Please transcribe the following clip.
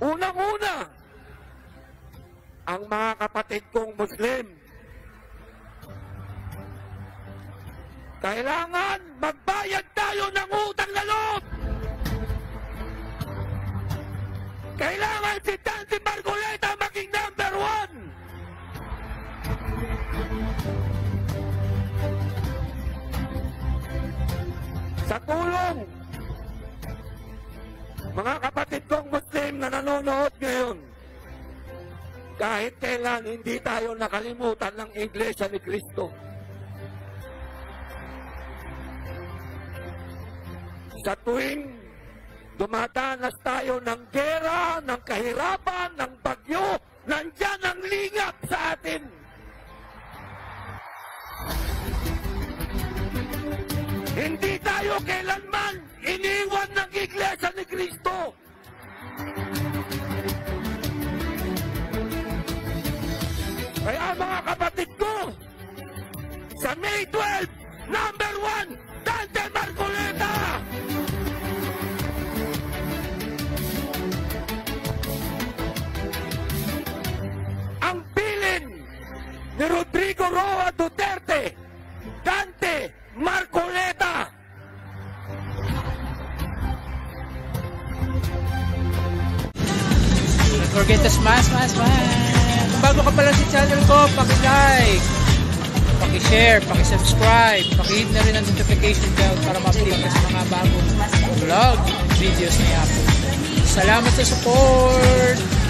Unang-una, ang mga kapatid kong Muslim, kailangan magbayad tayo ng utang na loob. Kailangan si Dante Marcoleta maging number 1. Sa tulong, mga kapatid kong Muslim na nanonood ngayon, kahit kailan hindi tayo nakalimutan ng Iglesia ni Cristo. Sa tuwing dumadanas tayo ng gera, ng kahirapan, ng bagyo, nandyan ang lingap sa atin. Hindi tayo kailanman iniwan ng Iglesia ni Cristo. Kaya mga kapatid ko, sa May 12, number 1, Dante Marcoleta! Ang bilin ni Rodrigo Roa Duterte, Dante Marcoleta! Don't forget to smash. Kung bago ka pala sa channel ko, paki-like, paki-share, paki-subscribe, paki-hit na rin ang notification bell para ma-update ka sa mga bagong vlog videos ni Apo. Salamat sa support!